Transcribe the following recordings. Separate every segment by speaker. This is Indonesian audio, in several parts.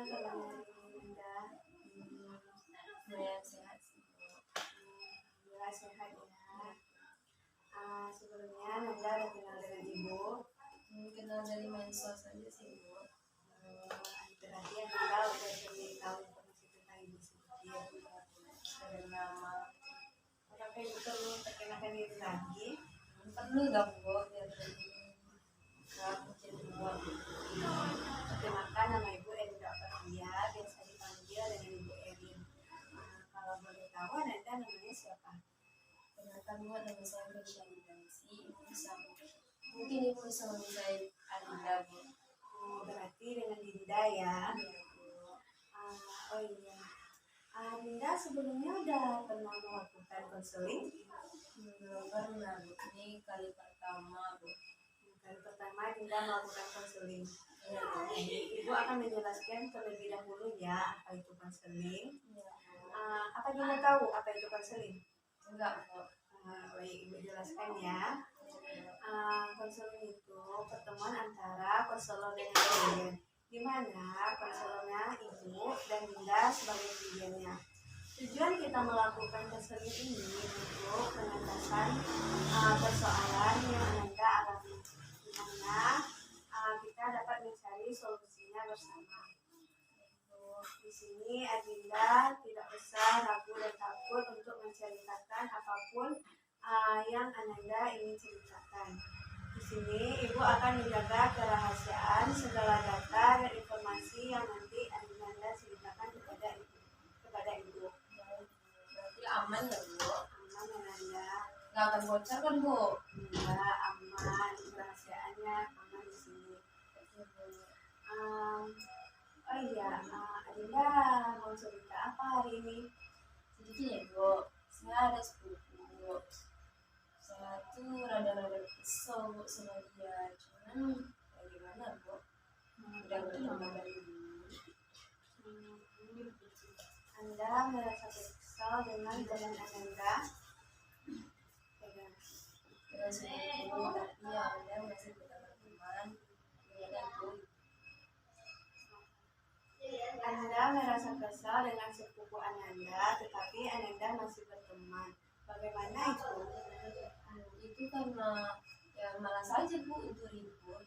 Speaker 1: kabarnya Ananda?
Speaker 2: Lumayan sehat sih.
Speaker 1: Alhamdulillah sehat ya. Sebelumnya Nanda ada kenal dengan ibu?
Speaker 2: Kenal dari medsos saja sih Bu.
Speaker 1: Berarti Nanda udah sering tahu informasi tentang ibu sedikit.
Speaker 2: Dari nama
Speaker 1: Apakah ibu perlu perkenalkan diri lagi?
Speaker 2: perlu dong Bu biar nggak jadi buat.
Speaker 1: Perkenalkan, nama ibu Erina Fathia, biasa dipanggil dengan ibu Erin. Kalau boleh tahu Nanda namanya siapa?
Speaker 2: Kenalkan Bu, nama saya Krisya Dibansi. Mungkin Ibu bisa memanggil saya Adinda Bu.
Speaker 1: Berarti dengan Dinda ya. Oh iya. Dinda sebelumnya udah pernah melakukan konseling?
Speaker 2: Belum pernah Bu, ini kali pertama Bu.
Speaker 1: Kali pertama Dinda melakukan konseling.
Speaker 2: Iya Bu.
Speaker 1: Ibu akan menjelaskan terlebih dahulu ya apa itu konseling.
Speaker 2: Iya Bu.
Speaker 1: Apa Dinda tahu apa itu konseling?
Speaker 2: Enggak Bu.
Speaker 1: Baik, Ibu jelaskan ya. Konseling itu pertemuan antara konselor dengan klien, di mana konselornya ibu dan Dinda sebagai kliennya. Tujuan kita melakukan konseling ini untuk pengentasan persoalan yang Anda alami, di mana kita dapat mencari solusinya bersama. Di sini Adinda tidak usah ragu dan takut untuk menceritakan apapun yang Ananda ingin ceritakan. Di sini ibu akan menjaga kerahasiaan segala data dan informasi yang nanti Ananda ceritakan kepada ibu.
Speaker 2: Berarti aman ya Bu?
Speaker 1: Aman Ananda?
Speaker 2: Nggak akan bocor kan Bu?
Speaker 1: Enggak, aman, kerahasiaannya aman di sini. Oh iya, Adinda mau cerita apa hari ini?
Speaker 2: Jadi gini Bu, saya ada sepupu. Saya tuh rada-rada kesel Bu sama dia, cuman bagaimana Bu? Udah lama dari dulu.
Speaker 1: Anda merasa kesal dengan teman Anda?
Speaker 2: Dengan sepupu, tapi ya Anda masih berteman. Gimana Bu?
Speaker 1: Anda merasa kesal dengan sepupu Ananda, tetapi Ananda masih berteman. Bagaimana itu?
Speaker 2: Itu karena ya malas aja Bu untuk ribut.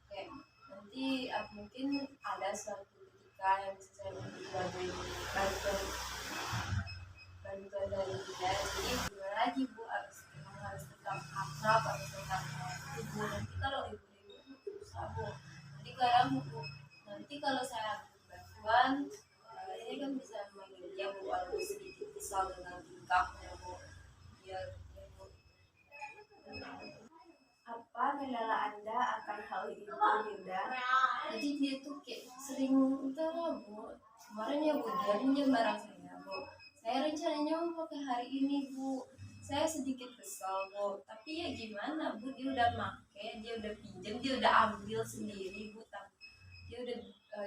Speaker 2: Kayak nanti mungkin ada suatu ketika yang bisa saya beri sebagai bantuan dari dia. Jadi gimana lagi Bu, harus tetap akrab, harus tetap ibu. Nanti kalau ibu-ibu susah Bu. Nanti kalau saya bantuan, ini kan bisa memanggil dia Bu, walaupun sedikit kesal dengan tingkahnya Bu. Biar Bu.
Speaker 1: Apa kendala Anda akan hal itu, Dinda?
Speaker 2: Jadi dia tuh kayak sering utara Bu. Kemarin ya Bu, dia pinjam barang saya Bu. Saya rencananya mau pakai hari ini Bu. Saya sedikit kesal Bu, tapi ya gimana Bu, dia udah make, dia udah pinjam, dia udah ambil sendiri Bu. Dia udah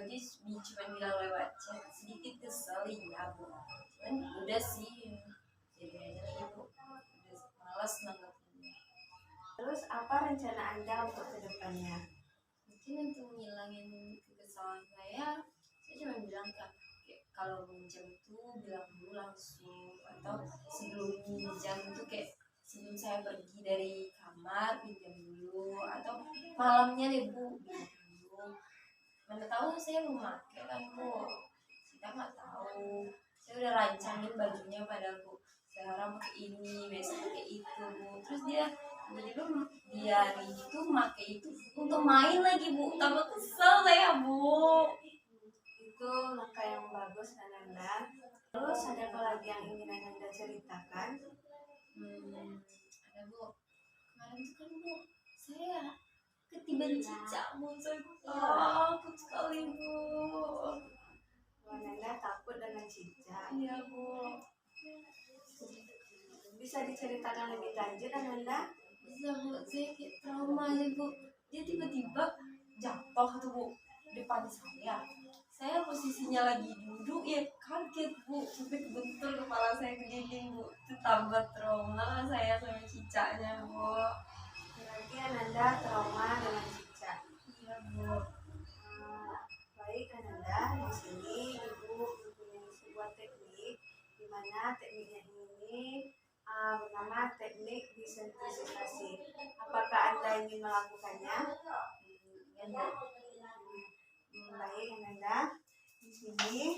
Speaker 2: dia cuma bilang lewat chat, sedikit kesel ya Bu. Cuman udah sih, jadi aja Bu. Udah malas nanggapinnya.
Speaker 1: Terus apa rencana Anda untuk kedepannya?
Speaker 2: Mungkin untuk ngilangin kekesalan saya cuma bilang kayak kalau minjam tuh bilang dulu langsung, atau sebelum minjam tuh kayak sebelum saya pergi dari kamar pinjam dulu, atau malamnya deh Bu pinjam dulu. Mana tahu saya mau pakai kan Bu, kita nggak tahu. Saya udah rancangin bajunya padahal Bu, sekarang pakai ini, besok pakai itu Bu. Terus dia itu pakai itu untuk main lagi Bu, tambah kesel saya Bu.
Speaker 1: Itu langkah yang bagus Ananda. Terus ada apa lagi yang ingin Ananda ceritakan?
Speaker 2: Ada Bu, kemarin tuh kan Bu, saya ketiban cicak Bu, saya takut sekali Bu.
Speaker 1: Ananda takut dengan cicak?
Speaker 2: Iya Bu.
Speaker 1: Bisa diceritakan lebih lanjut Ananda?
Speaker 2: Bisa Bu, saya kayak trauma aja Bu. Dia tiba-tiba jatuh tuh Bu depan saya. Saya posisinya lagi duduk ya kaget Bu, sampai kebentur kepala saya ke dinding Bu. Itu tambah trauma saya sama cicaknya Bu.
Speaker 1: Berarti Ananda trauma dengan cicak?
Speaker 2: Iya Bu.
Speaker 1: Baik Ananda, di sini Ibu mempunyai sebuah teknik di mana tekniknya ini bernama teknik desensitisasi. Apakah Anda ingin melakukannya? Baik, Ananda. Di sini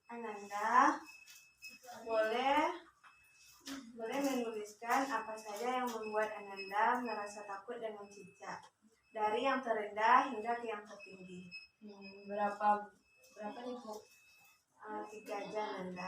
Speaker 1: Ananda boleh menuliskan apa saja yang membuat Ananda merasa takut dengan cicak, dari yang terendah hingga ke yang tertinggi.
Speaker 2: Berapa nih Bu?
Speaker 1: 3 aja, Ananda.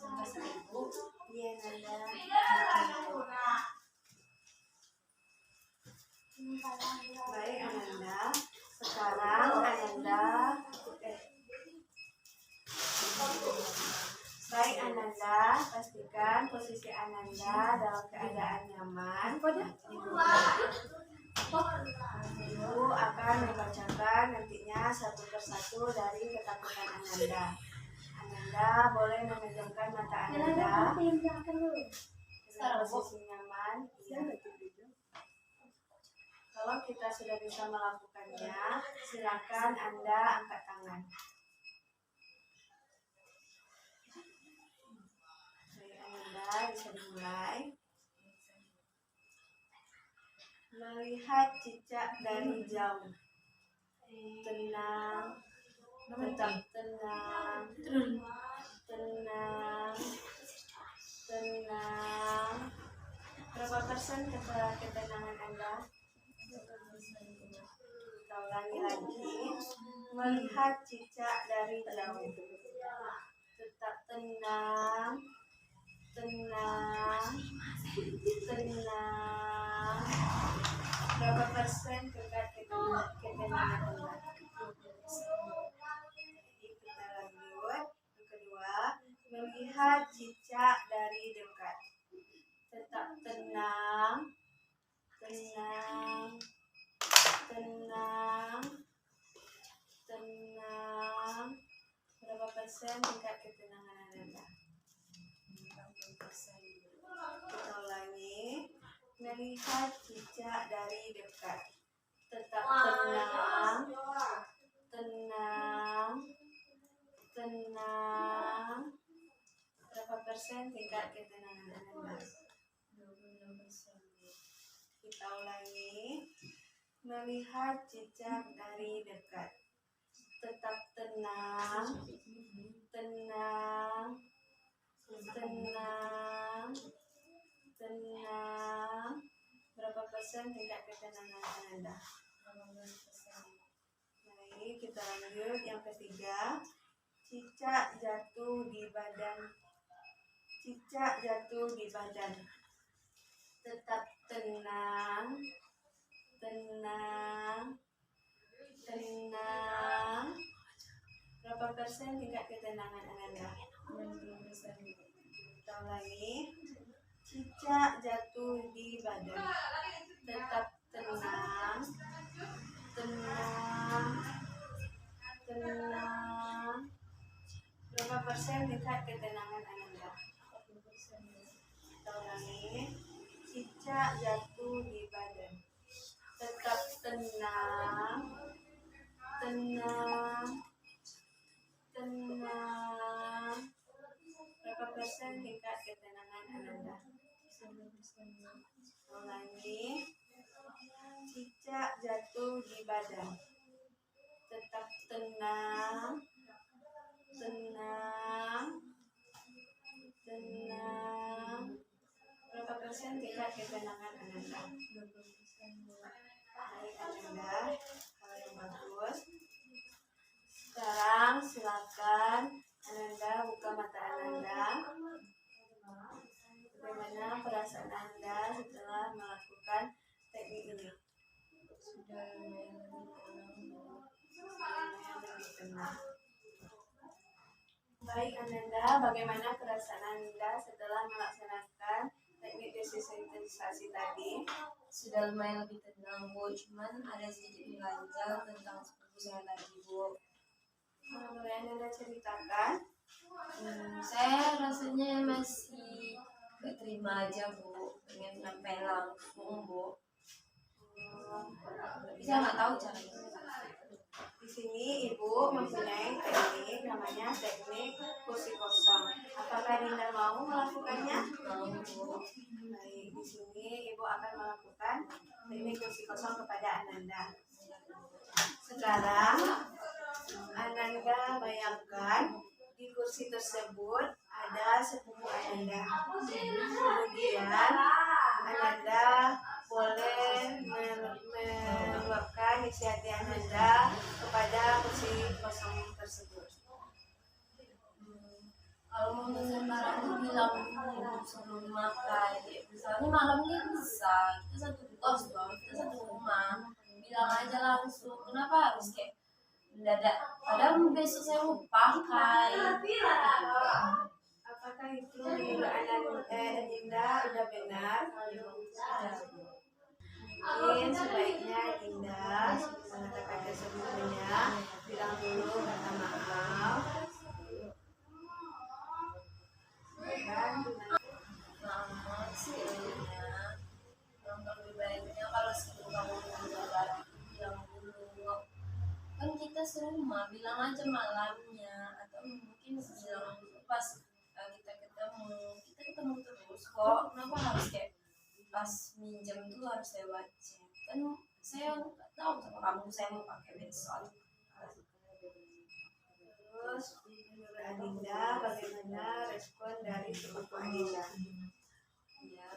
Speaker 2: Sampai 1000.
Speaker 1: Iya, Nanda. Baik, Ananda. Sekarang Ananda pastikan posisi Ananda dalam keadaan nyaman. Ibu akan membacakan nantinya satu persatu dari ketakutan Ananda. Ananda boleh memejamkan mata Ananda dalam posisi nyaman. Ya. Kalau kita sudah bisa melakukannya, silakan Anda angkat tangan. Baik, Ananda bisa dimulai. Melihat cicak dari jauh. Tenang, tetap tenang, tenang. Berapa persen ketenangan Anda? Kita ulangi lagi. Melihat cicak dari jauh. Tetap tenang, tenang. Berapa persen ketenangan Anda? Kita lanjut. Yang kedua, melihat cicak dari dekat. Tetap tenang. Berapa persen tingkat ketenangan Anda? 40%. Kita ulangi. Melihat cicak dari dekat. Tetap tenang. Berapa persen tingkat ketenangan Anda? 26%. Kita ulangi. Melihat cicak dari dekat. Tetap tenang. Berapa persen tingkat ketenangan Anda? 18%. Baik, kita lanjut. Yang ketiga, cicak jatuh di badan. Tetap tenang. Berapa persen tingkat ketenangan Anda? 90%. Kita ulangi. Cicak jatuh di badan. Tetap tenang. Berapa persen tingkat ketenangan Anda? 40%. Kita ulangi. Cicak jatuh di badan. Tetap tenang. Berapa persen tingkat ketenangan Anda? 90%. Ulangi. Cicak jatuh di badan. Tetap tenang. Berapa persen tingkat ketenangan Anda? 20%. Baik, Ananda. Hal yang bagus. tenang. Baik Ananda, bagaimana perasaan Anda setelah melaksanakan teknik desensitisasi tadi?
Speaker 2: Sudah lumayan lebih tenang Bu, cuman ada sedikit mengganjal tentang sepupu saya tadi Bu.
Speaker 1: Boleh Ananda ceritakan?
Speaker 2: Saya rasanya masih gak terima aja Bu, pengen sampai langsung Bu, tapi saya nggak tahu caranya.
Speaker 1: Di sini Ibu mempunyai teknik namanya teknik kursi kosong. Apakah Dinda mau melakukannya?
Speaker 2: Mau Bu.
Speaker 1: Baik, di sini Ibu akan melakukan teknik kursi kosong kepada Ananda. Sekarang Ananda bayangkan di kursi tersebut ada sepupu Ananda. Kemudian Ananda boleh meluapkan isi hati Ananda kepada kursi kosong tersebut.
Speaker 2: Kalau mau pesan barang tuh bilang dulu sebelum makan. Ya, misalnya malamnya bisa, kita satu kos loh, kita satu rumah. Bilang aja langsung. Kenapa harus kayak mendadak? Padahal besok saya mau pakai.
Speaker 1: Apakah itu menurut Dinda udah benar? Mungkin sebaiknya Dinda mengatakan ke sepupunya, bilang dulu kata maaf. Dan
Speaker 2: Maaf sekiranya. Yang lebih baiknya kalau sebelum kamu punya barang bilang dulu. Kan kita serumah, bilang aja malamnya atau mungkin bilang pas kita ketemu terus kok. Kenapa harus kayak pas minjem tuh harus lewat chat? Kan saya nggak tahu sama kamu saya mau pakai besok.
Speaker 1: terus menurut Adinda bagaimana respon dari sepupu Adinda?
Speaker 2: Ya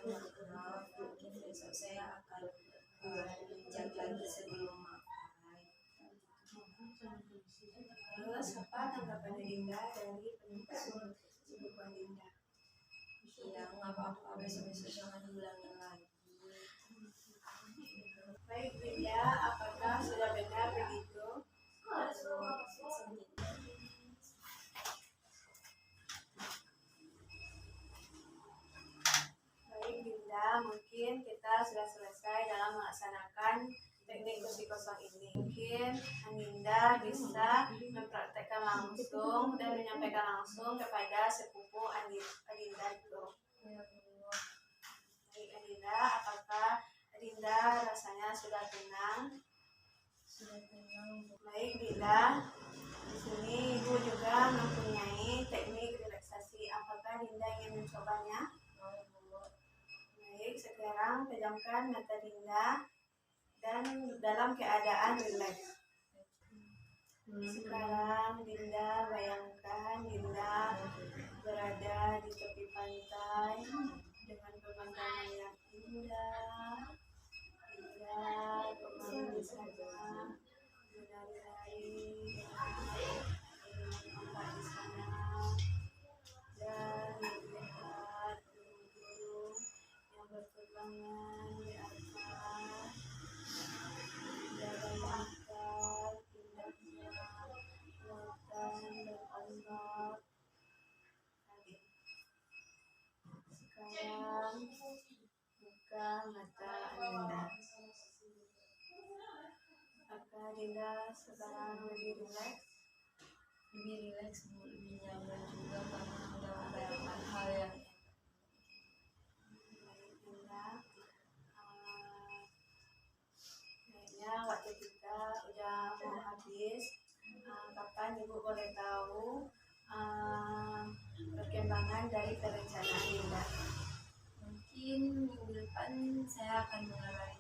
Speaker 2: maaf, mungkin besok saya akan minjam lagi sebelum makan.
Speaker 1: Terus apa tanggapan Adinda dari permintaan sepupu Adinda?
Speaker 2: Ya nggak apa-apa, besok-besok jangan diulangi lagi.
Speaker 1: Baik Dinda, apakah sudah benar begitu? Baik Dinda, mungkin kita sudah selesai dalam melaksanakan teknik kursi kosong ini. Mungkin Dinda bisa mempraktekkan langsung dan menyampaikan langsung kepada sepupu Adinda itu. Baik Adinda, apakah Adinda rasanya sudah tenang?
Speaker 2: Sudah tenang.
Speaker 1: Baik Dinda, di sini Ibu juga mempunyai teknik relaksasi. Apakah Dinda ingin mencobanya? Baik, sekarang pejamkan mata Dinda dan dalam keadaan rileks. Sekarang Dinda bayangkan Dinda berada di tepi pantai dengan pemandangan yang indah. Dinda bermain di sana, menari-nari dengan ombak di sana dan melihat burung-burung yang berterbangan di atas. Dinda bayangkan indahnya lautan dan ombak tadi. Sekarang buka mata Dinda. Apakah Dinda sekarang lebih rileks?
Speaker 2: Lebih rileks Bu, lebih nyaman juga karena udah membayangkan hal yang
Speaker 1: Baik Dinda, kayaknya waktu kita udah mau habis. Kapan Ibu boleh tahu perkembangan dari perencanaan Dinda?
Speaker 2: mungkin minggu depan saya akan mengabari